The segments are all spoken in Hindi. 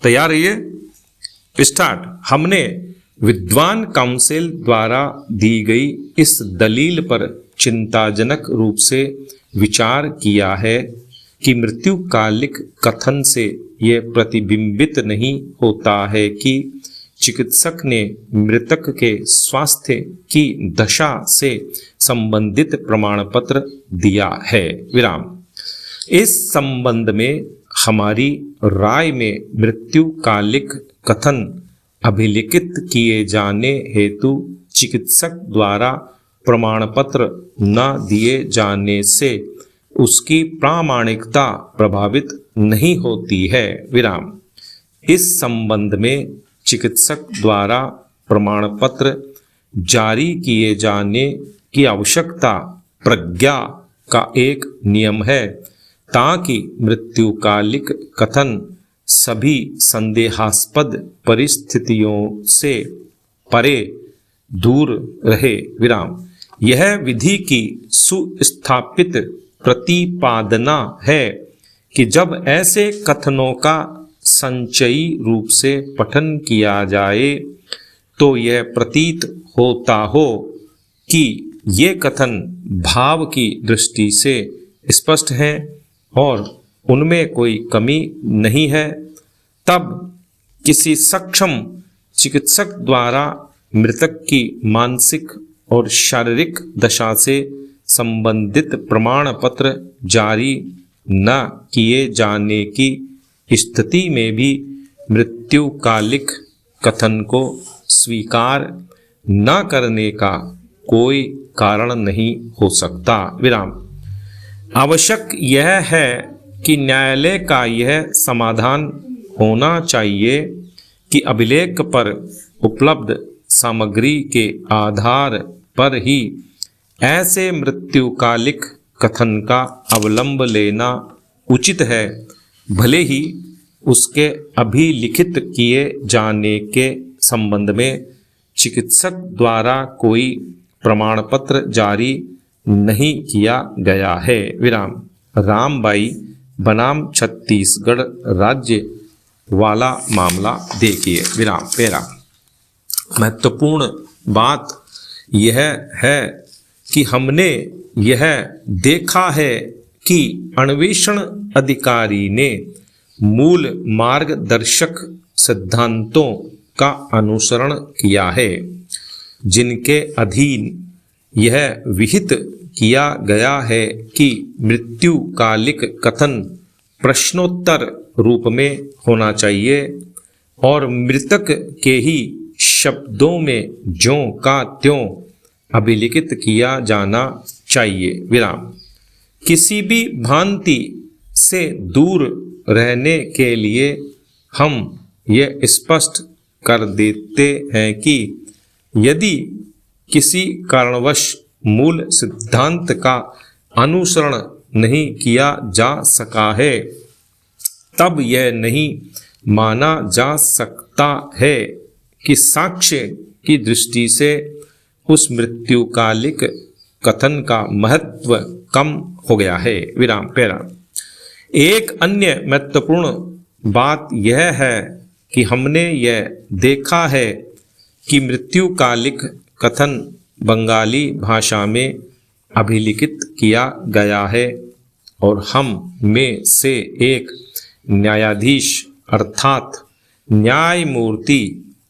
तैयार रहिए, स्टार्ट। हमने विद्वान काउंसिल द्वारा दी गई इस दलील पर चिंताजनक रूप से विचार किया है कि मृत्युकालिक कथन से यह प्रतिबिंबित नहीं होता है कि चिकित्सक ने मृतक के स्वास्थ्य की दशा से संबंधित प्रमाण पत्र दिया है। विराम। इस संबंध में हमारी राय में मृत्युकालिक कथन अभिलिखित किए जाने हेतु चिकित्सक द्वारा प्रमाण पत्र न दिए जाने से उसकी प्रामाणिकता प्रभावित नहीं होती है। विराम। इस संबंध में चिकित्सक द्वारा प्रमाण पत्र जारी किए जाने की आवश्यकता प्रज्ञा का एक नियम है, ताकि मृत्युकालिक कथन सभी संदेहास्पद परिस्थितियों से परे दूर रहे। विराम। यह विधि की सुस्थापित प्रतिपादना है कि जब ऐसे कथनों का संचयी रूप से पठन किया जाए तो यह प्रतीत होता हो कि ये कथन भाव की दृष्टि से स्पष्ट हैं और उनमें कोई कमी नहीं है। तब किसी सक्षम चिकित्सक द्वारा मृतक की मानसिक और शारीरिक दशा से संबंधित प्रमाण पत्र जारी न किए जाने की स्थिति में भी मृत्युकालिक कथन को स्वीकार न करने का कोई कारण नहीं हो सकता। विराम। आवश्यक यह है कि न्यायालय का यह समाधान होना चाहिए कि अभिलेख पर उपलब्ध सामग्री के आधार पर ही ऐसे मृत्युकालिक कथन का अवलंब लेना उचित है, भले ही उसके अभिलिखित किए जाने के संबंध में चिकित्सक द्वारा कोई प्रमाण पत्र जारी नहीं किया गया है। विराम। रामबाई बनाम छत्तीसगढ़ राज्य वाला मामला देखिए। विराम। पैरा। महत्वपूर्ण बात यह है कि हमने यह देखा है कि अन्वेषण अधिकारी ने मूल मार्गदर्शक सिद्धांतों का अनुसरण किया है, जिनके अधीन यह विहित किया गया है कि मृत्युकालिक कथन प्रश्नोत्तर रूप में होना चाहिए और मृतक के ही शब्दों में ज्यों का त्यों अभिलिखित किया जाना चाहिए। विराम। किसी भी भ्रांति से दूर रहने के लिए हम यह स्पष्ट कर देते हैं कि यदि किसी कारणवश मूल सिद्धांत का अनुसरण नहीं किया जा सका है, तब यह नहीं माना जा सकता है कि साक्ष्य की दृष्टि से उस मृत्युकालिक कथन का महत्व कम हो गया है। विराम। पैरा। एक अन्य महत्वपूर्ण बात यह है कि हमने यह देखा है कि मृत्युकालिक कथन बंगाली भाषा में अभिलिखित किया गया है और हम में से एक न्यायाधीश अर्थात न्यायमूर्ति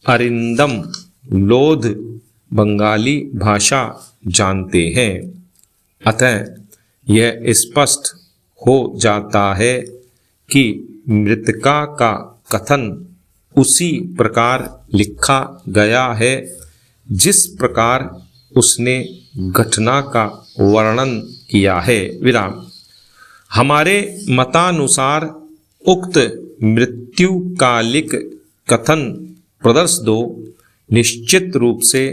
अरिंदम लोध बंगाली भाषा जानते हैं। अतः यह स्पष्ट हो जाता है कि मृतका का कथन उसी प्रकार लिखा गया है जिस प्रकार उसने घटना का वर्णन किया है। विराम। हमारे मतानुसार उक्त मृत्युकालिक कथन प्रदर्श दो निश्चित रूप से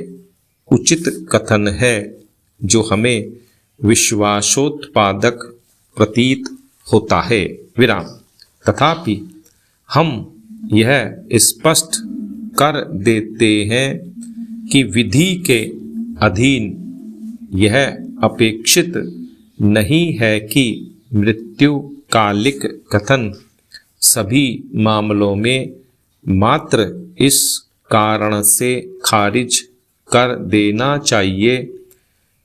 उचित कथन है जो हमें विश्वासोत्पादक प्रतीत होता है। विराम। तथापि हम यह स्पष्ट कर देते हैं कि विधि के अधीन यह अपेक्षित नहीं है कि मृत्युकालिक कथन सभी मामलों में मात्र इस कारण से खारिज कर देना चाहिए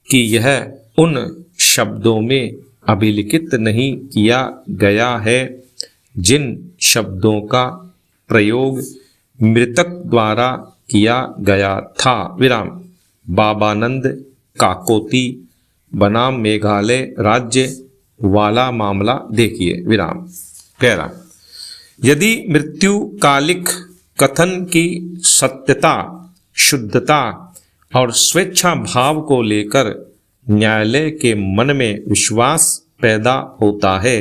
कि यह उन शब्दों में अभिलिखित नहीं किया गया है जिन शब्दों का प्रयोग मृतक द्वारा किया गया था। विराम। बाबानंद काकोती बनाम मेघालय राज्य वाला मामला देखिए। विराम। पैरा। यदि मृत्युकालिक कथन की सत्यता, शुद्धता और स्वेच्छा भाव को लेकर न्यायालय के मन में विश्वास पैदा होता है,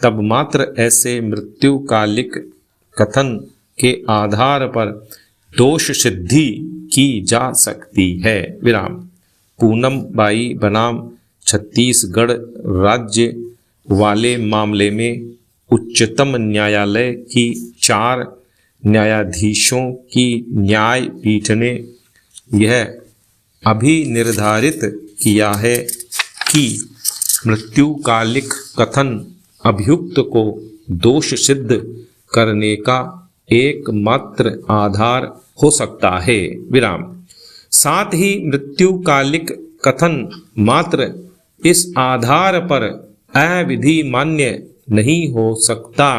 तब मात्र ऐसे मृत्युकालिक कथन के आधार पर दोष सिद्धि की जा सकती है। विराम। पूनम बाई बनाम छत्तीसगढ़ राज्य वाले मामले में उच्चतम न्यायालय की 4 न्यायाधीशों की न्यायपीठ ने यह अभी निर्धारित किया है कि मृत्युकालिक कथन अभियुक्त को दोष सिद्ध करने का एकमात्र आधार हो सकता है। विराम। साथ ही मृत्युकालिक कथन मात्र इस आधार पर अविधि मान्य नहीं हो सकता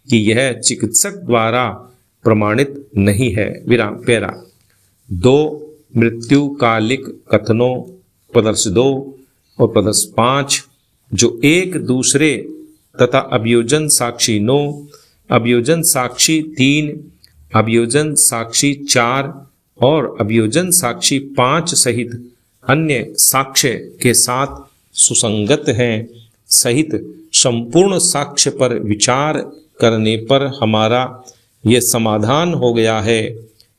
कि यह चिकित्सक द्वारा प्रमाणित नहीं है। विराम। पैरा। 2 मृत्युकालिक कथनों प्रदर्श 2 और प्रदर्श 5 जो एक दूसरे तथा अभियोजन साक्षी 9, अभियोजन साक्षी 3, अभियोजन साक्षी 4 और अभियोजन साक्षी 5 सहित अन्य साक्ष्य के साथ सुसंगत हैं, सहित संपूर्ण साक्ष्य पर विचार करने पर हमारा यह समाधान हो गया है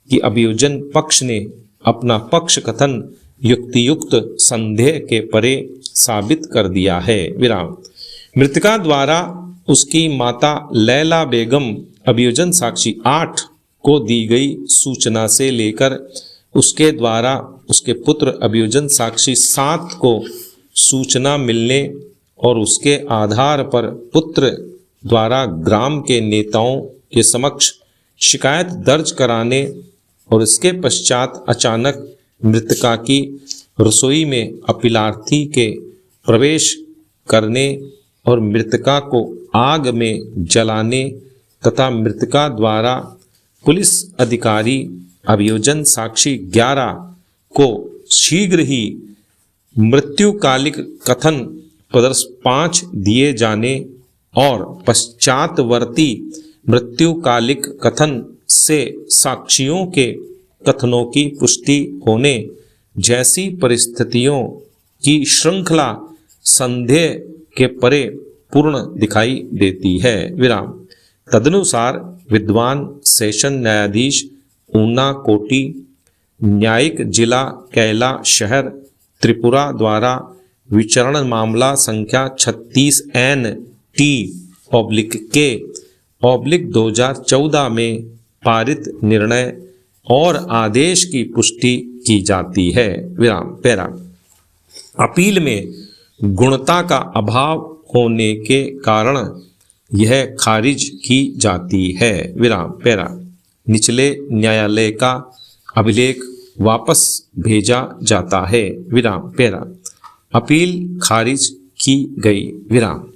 कि अभियोजन पक्ष ने अपना पक्ष कथन युक्तियुक्त संदेह के परे साबित कर दिया है। विराम। मृतका द्वारा उसकी माता लैला बेगम अभियोजन साक्षी 8 को दी गई सूचना से लेकर उसके द्वारा उसके पुत्र अभियोजन साक्षी 7 को सूचना मिलने और उसके आधार पर पुत्र द्वारा ग्राम के नेताओं के समक्ष शिकायत दर्ज कराने और इसके पश्चात अचानक मृतका की रसोई में अपीलार्थी के प्रवेश करने और मृतका को आग में जलाने तथा मृतका द्वारा पुलिस अधिकारी अभियोजन साक्षी 11 को शीघ्र ही मृत्युकालिक कथन प्रदर्श 5 दिए जाने और पश्चातवर्ती मृत्युकालिक कथन से साक्षियों के कथनों की पुष्टि होने जैसी परिस्थितियों की श्रृंखला संदेह के परे पूर्ण दिखाई देती है। विराम। तदनुसार विद्वान सेशन न्यायाधीश ऊना कोटी न्यायिक जिला कैला शहर त्रिपुरा द्वारा विचरण मामला संख्या 36NT/K/2014 में पारित निर्णय और आदेश की पुष्टि की जाती है। विराम। पैरा। अपील में गुणता का अभाव होने के कारण यह खारिज की जाती है। विराम। पैरा। निचले न्यायालय का अभिलेख वापस भेजा जाता है। विराम। पैरा। अपील खारिज की गई। विराम।